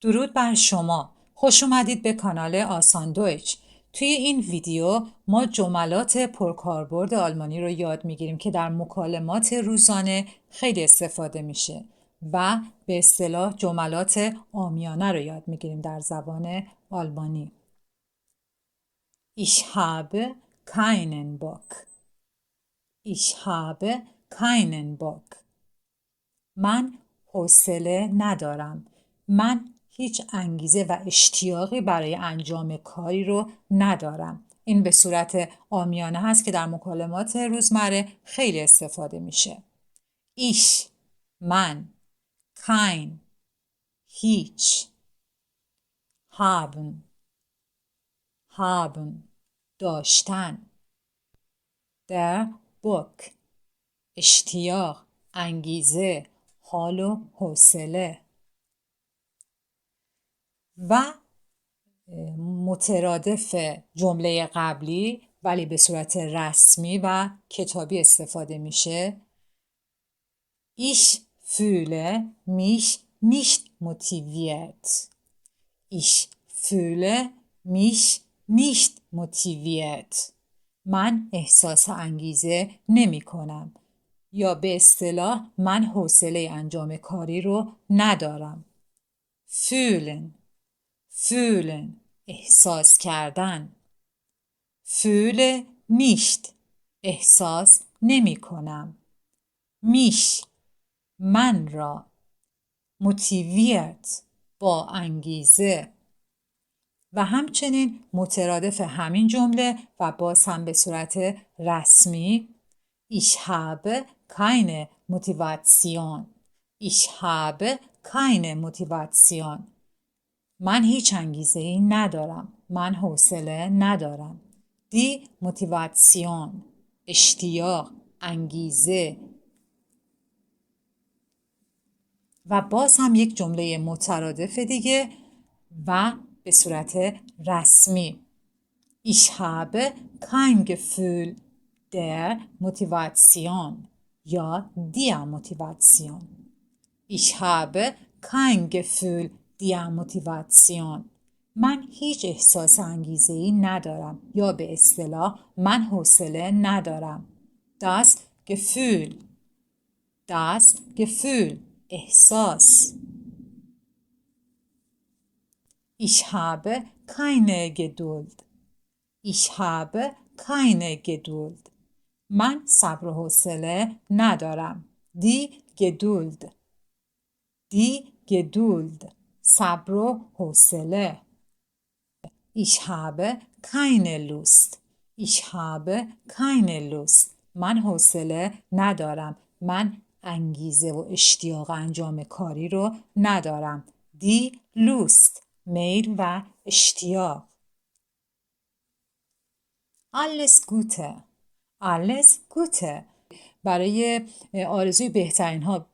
درود بر شما. خوش اومدید به کانال آسان دویچ. توی این ویدیو ما جملات پرکاربرد آلمانی رو یاد میگیریم که در مکالمات روزانه خیلی استفاده میشه و به اصطلاح جملات عامیانه رو یاد میگیریم در زبان آلمانی. Ich habe keinen Bock. Ich habe keinen Bock. من حوصله ندارم. من هیچ انگیزه و اشتیاقی برای انجام کاری رو ندارم. این به صورت عامیانه هست که در مکالمات روزمره خیلی استفاده میشه. Ich، من، kein، هیچ، haben، داشتن، der Bock، اشتیاق، انگیزه، حال و حوصله. و مترادف جمله قبلی ولی به صورت رسمی و کتابی استفاده میشه. Ich fühle mich nicht motiviert. Ich fühle mich nicht motiviert. من احساس انگیزه نمی کنم. یا به اصطلاح من حوصله انجام کاری رو ندارم. fühlen، احساس کردن. fühle nicht، احساس نمی کنم. mich، من را. motiviert، با انگیزه. و همچنین مترادف همین جمله و باز هم به صورت رسمی Ich habe keine Motivation. Ich habe keine Motivation. من هیچ انگیزه‌ای ندارم. من حوصله ندارم. دی موتیواسیون، اشتیاق، انگیزه. و باز هم یک جمله مترادف دیگه و به صورت رسمی. Ich habe kein Gefühl der Motivation یا der Motivation. Ich habe kein Gefühl der Motivation. من هیچ احساس انگیزه‌ای ندارم یا به اصطلاح من حوصله ندارم. Das Gefühl، احساس. Ich habe keine Geduld. Ich habe keine Geduld. من صبر و حوصله ندارم. Die Geduld، صبر و حوصله. Ich habe keine Lust. Ich habe keine Lust. من حوصله ندارم. من انگیزه و اشتیاق انجام کاری رو ندارم. Die Lust، میل و اشتیاق. Alles Gute. Alles Gute. برای آرزوی بهترین ها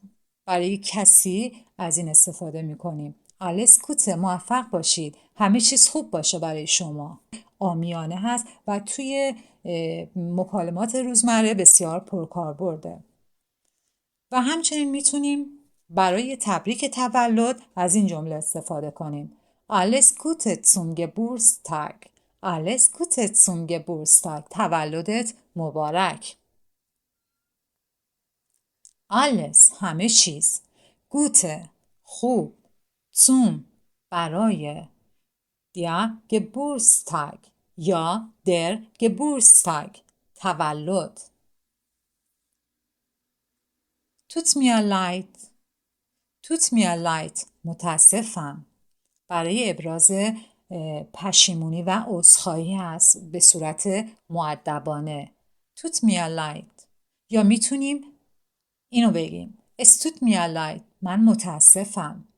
برای کسی از این استفاده می کنیم. Alles Gute، موفق باشید. همه چیز خوب باشه برای شما. عامیانه هست و توی مکالمات روزمره بسیار پرکاربرده. و همچنین میتونیم برای تبریک تولد از این جمله استفاده کنیم. Alles Gute zum Geburtstag. Alles Gute zum Geburtstag. تولدت مبارک. Alles، همه چیز. Gute، خوب. Zum، برای. Der Geburtstag یا der Geburtstag، تولد. Tut mir leid. Tut mir leid، متاسفم. برای ابراز پشیمونی و عذرخواهی هست به صورت مؤدبانه. Tut mir leid. یا میتونیم اینو بگیم Es tut mir leid، من متاسفم.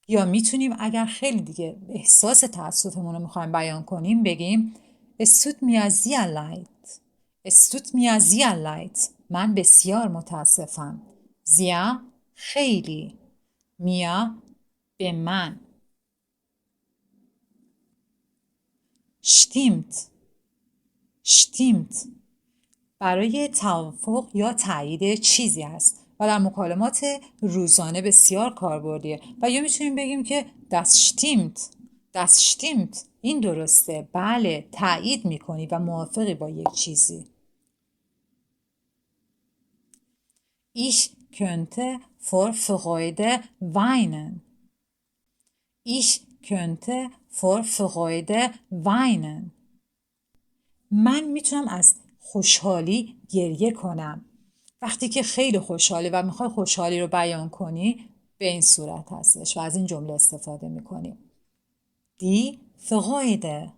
یا میتونیم اگر خیلی دیگه احساس تأسفمون رو میخوایم بیان کنیم بگیم Es tut mir sehr leid. Es tut mir sehr leid، من بسیار متاسفم. sehr، خیلی. mir، به من. stimmt، برای توافق یا تایید چیزی است و در مکالمات روزانه بسیار کاربردیه. و یا میتونیم بگیم که das stimmt. das stimmt. این درسته. بله، تایید میکنی و موافقی با یک چیزی. Ich könnte vor Freude weinen. Ich könnte vor Freude weinen. من میتونم از خوشحالی گریه کنم. وقتی که خیلی خوشحالی و میخوای خوشحالی رو بیان کنی به این صورت هستش و از این جمله استفاده میکنیم. Die Freude.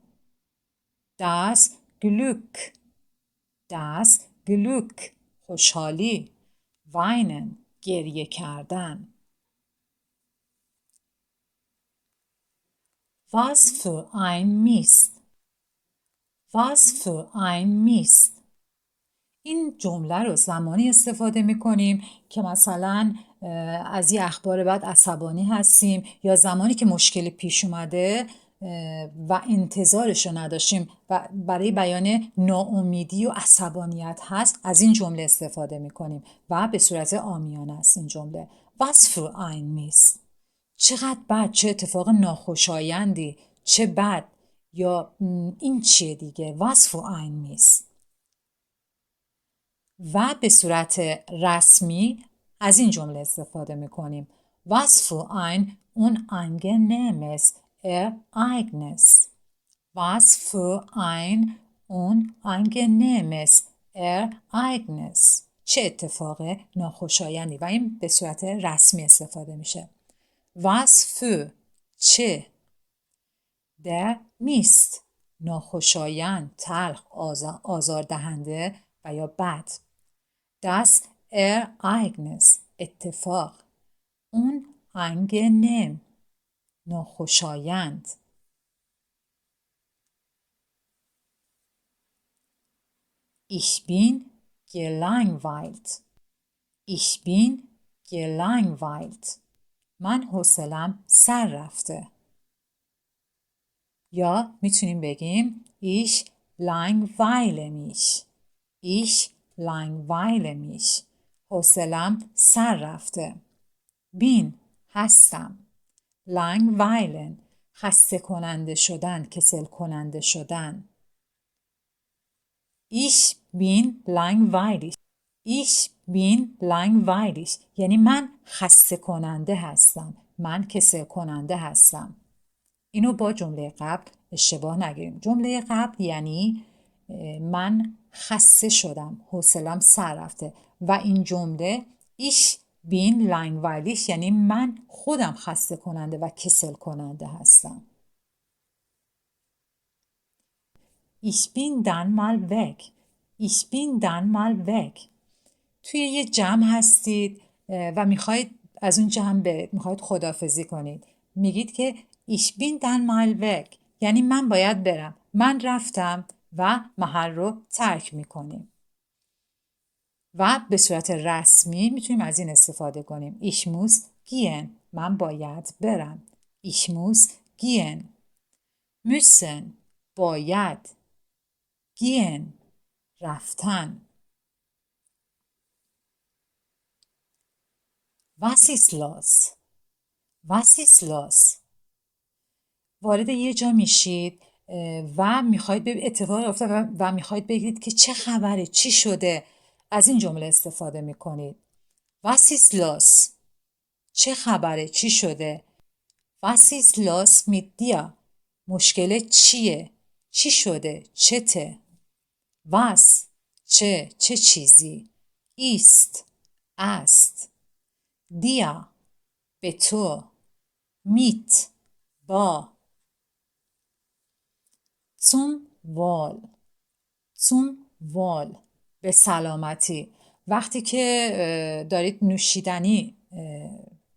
Das Glück. Das Glück. خوشحالی. Weinen. گریه کردن. Was für ein Mist. Was für ein Mist. این جمله رو زمانی استفاده میکنیم که مثلا از یه اخبار بعد عصبانی هستیم یا زمانی که مشکلی پیش اومده و انتظارش رو نداشتیم و برای بیان ناامیدی و عصبانیت هست از این جمله استفاده میکنیم و به صورت عامیانه است این جمله. Was für ein Mist. چقدر بد، چه اتفاق ناخوشایندی، چه بد، یا این چیه دیگه. Was für ein Mist. و به صورت رسمی از این جمله استفاده میکنیم. Was für ein unangenehmes Ereignis. Was für ein unangenehmes Ereignis. چه اتفاق ناخوشایندی و این به صورت رسمی استفاده میشه. Was für چه. Der Mist ناخوشایند، تلخ، آزاردهنده و یا بد. Das Ereignis اتفاق. Unangenehm ناخوشایند. Ich bin gelangweilt. Ich bin gelangweilt. من حوصله‌ام سر رفته. یا میتونیم بگیم Ich langweile mich. Ich langweile mich. حوصله‌ام سر رفته. بین هستم. langweilen خسته کننده شدن، کسل کننده شدن. Ich bin langweilig. Ich bin langweilig یعنی من خسته کننده هستم، من کسل کننده هستم. اینو با جمله قبل اشتباه نگیریم. جمله قبل یعنی من خسته شدم، حوصله‌ام سر رفته و این جمله Ich bin langweilig یعنی من خودم خسته کننده و کسل کننده هستم. Ich bin dann mal weg. Ich bin dann mal weg. توی یه جمع هستید و میخواید از اون جمع برید، میخواید خداحافظی کنید. میگید که Ich bin dann mal weg یعنی من باید برم، من رفتم و محل رو ترک میکنیم. و به صورت رسمی میتونیم از این استفاده کنیم. Ich muss gehen من باید برم. Ich muss gehen. müssen باید. gehen رفتن. Was ist los? Was ist los? وارد یه جا میشید و میخواید به اتفاق افتاد و میخواید بگید که چه خبره، چی شده. از این جمله استفاده میکنید. Was ist los؟ چه خبره، چی شده. Was ist los mit dir؟ مشکل چیه، چی شده، چته. Was چه چیزی. ist است. dir به تو. mit با. zum Wohl. zum Wohl به سلامتی. وقتی که دارید نوشیدنی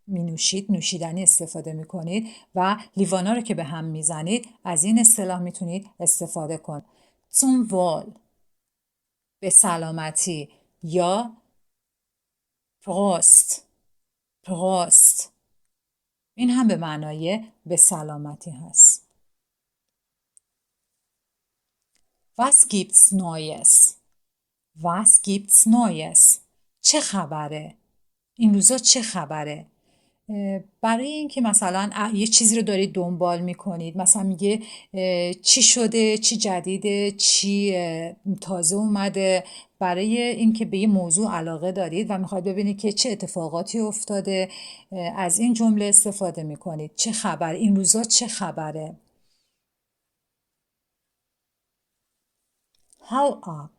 می نوشید، نوشیدنی استفاده می کنید و لیوانا رو که به هم می زنید از این اصطلاح می تونید استفاده کنید. zum Wohl به سلامتی یا Prost. Prost این هم به معنای به سلامتی هست. Was gibt's Neues? Was gibt's Neues؟ چه خبره؟ این روزا چه خبره؟ برای اینکه مثلا یه چیزی رو دارید دنبال میکنید، مثلا میگه چی شده، چی جدیده، چی تازه اومده. برای اینکه به یه موضوع علاقه دارید و میخواید ببینید که چه اتفاقاتی افتاده، از این جمله استفاده میکنید. چه خبر؟ این روزا چه خبره؟ How up.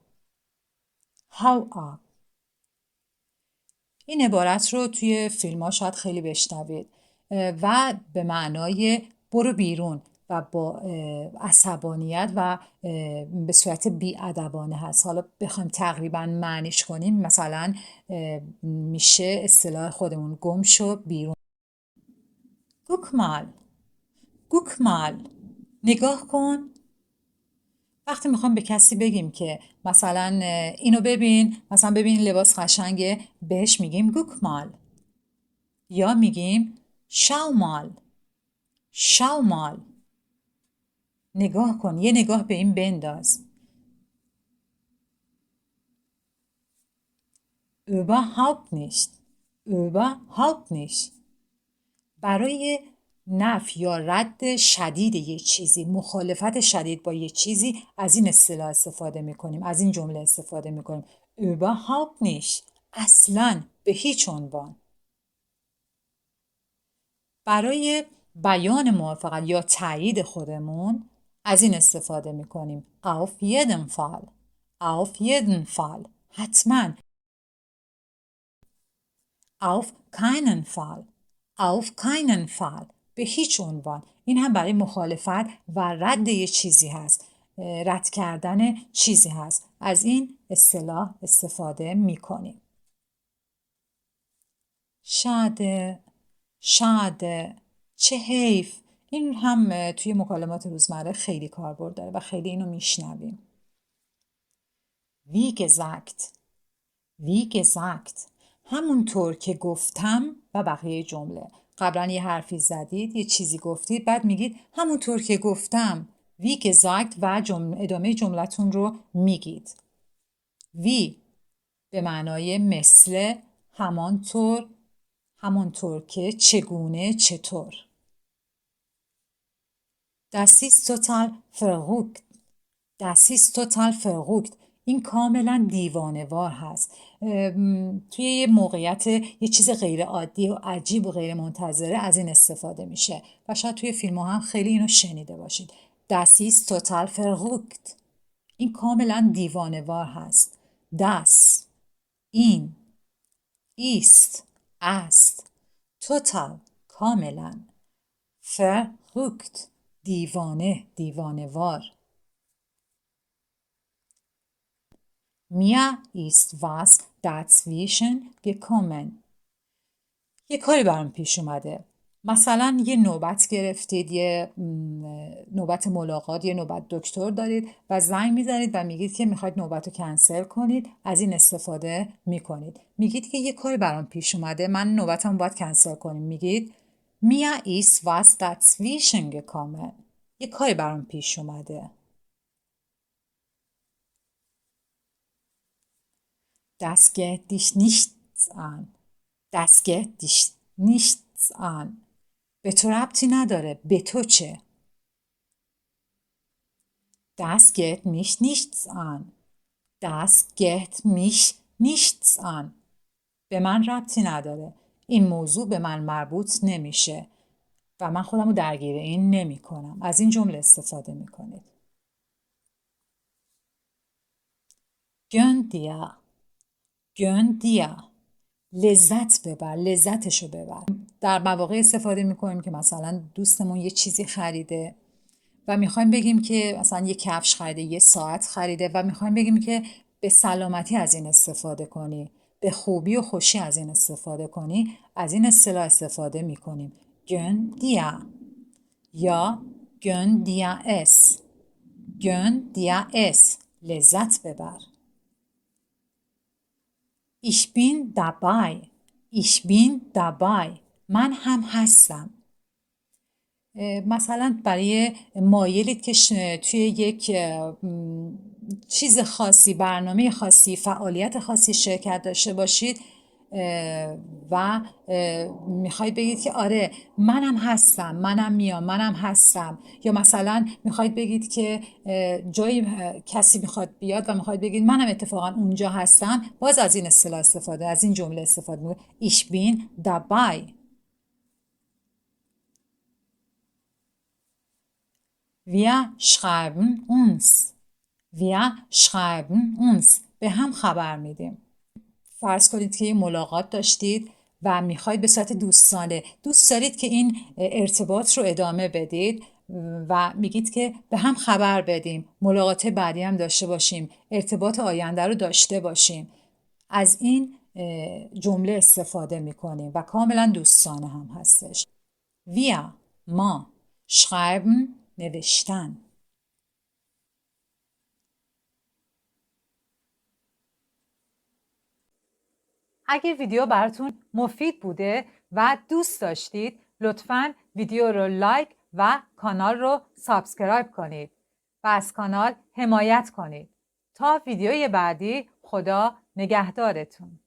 How up. این عبارت رو توی فیلم ها شاید خیلی بشنوید و به معنای برو بیرون و با عصبانیت و به صورت بی‌ادبانه هست. حالا بخوایم تقریبا معنیش کنیم، مثلا میشه اصطلاح خودمون گم شو بیرون. گوکمال، گوکمال، نگاه کن. وقتی میخوام به کسی بگیم که مثلا اینو ببین، مثلا ببین لباس قشنگه، بهش میگیم گوکمال. یا میگیم شاومال، شاومال، نگاه کن، یه نگاه به این بنداز. überhaupt nicht، überhaupt nicht. برای نفی یا رد شدید یه چیزی، مخالفت شدید با یه چیزی، از این اصطلاح استفاده میکنیم، از این جمله استفاده میکنیم. überhaupt nicht، اصلاً، به هیچ عنوان. برای بیان موافقت یا تایید خودمون از این استفاده میکنیم. auf jeden Fall، auf jeden Fall، حتما. auf keinen Fall، auf keinen Fall، به هیچ عنوان. این هم برای مخالفت و رد یه چیزی هست، رد کردن چیزی هست. از این اصطلاح استفاده میکنیم. شاده، شاده، چه حیف. این هم توی مکالمات روزمره خیلی کاربرد داره و خیلی اینو میشنویم. wie gesagt، wie gesagt، همونطور که گفتم و بقیه جمله. قبلا یه حرفی زدید، یه چیزی گفتید، بعد میگید همونطور که گفتم. wie gesagt و ادامه جملتون رو میگید. wie به معنای مثل، همانطور، همانطور که، چگونه، چطور. Das ist total verrückt. Das ist total verrückt. این کاملا دیوانه‌وار هست. توی یه موقعیت یه چیز غیر عادی و عجیب و غیر منتظره از این استفاده میشه و شاید توی فیلم ها هم خیلی اینو شنیده باشید. Das ist total verrückt. این کاملا دیوانه‌وار هست. Das، این، ist، است، total، کاملا، verrückt، دیوانه، دیوانه‌وار. Mir ist was dazwischen gekommen. یه کاری برام پیش اومده. مثلا یه نوبت گرفتید، یه نوبت ملاقات، یه نوبت دکتر دارید و زنگ میزنید و میگید که میخواید نوبت رو کنسل کنید. از این استفاده میکنید. میگید که یه کاری برام پیش اومده، من نوبتم باید کنسل کنیم. میگید Mir ist was dazwischen gekommen. یه کاری برام پیش اومده. Das geht dich nichts an. Das geht dich nichts an. به تو ربطی نداره. به تو چه؟ Das geht mich nichts an. Das geht mich nichts an. به من ربطی نداره. این موضوع به من مربوط نمیشه و من خودم رو درگیر این نمی کنم. از این جمله استفاده می کنید. Gönn dir، gönn dir، لذت ببر، لذتشو ببر. در مواقع استفاده میکنیم که مثلا دوستمون یه چیزی خریده و میخوایم بگیم که مثلا یه کفش خریده، یه ساعت خریده و میخوایم بگیم که به سلامتی از این استفاده کنی، به خوبی و خوشی از این استفاده کنی. از این اصطلاح استفاده میکنیم. gönn dir یا gönn dir es، gönn dir es، لذت ببر. Ich bin dabei، ich bin dabei، من هم هستم. مثلا برای مایلید که توی یک چیز خاصی، برنامه خاصی، فعالیت خاصی شرکت داشته باشید، و میخواید بگید که آره منم هستم، منم میام، منم هستم. یا مثلا میخواید بگید که جایی کسی میخواد بیاد و میخواید بگید منم اتفاقا اونجا هستم، باز از این اصطلاح استفاده، از این جمله استفاده میکنید. Ich bin dabei. Wir schreiben uns. Wir schreiben uns. به هم خبر میدیم. فرض کنید که یه ملاقات داشتید و میخواید به صورت دوستانه، دوست دارید که این ارتباط رو ادامه بدید و میگید که به هم خبر بدیم، ملاقات بعدی هم داشته باشیم، ارتباط آینده رو داشته باشیم. از این جمله استفاده میکنیم و کاملا دوستانه هم هستش. Wir، ما، schreiben، نوشتن. اگه ویدیو براتون مفید بوده و دوست داشتید لطفاً ویدیو رو لایک و کانال رو سابسکرایب کنید و از کانال حمایت کنید. تا ویدیوی بعدی، خدا نگهدارتون.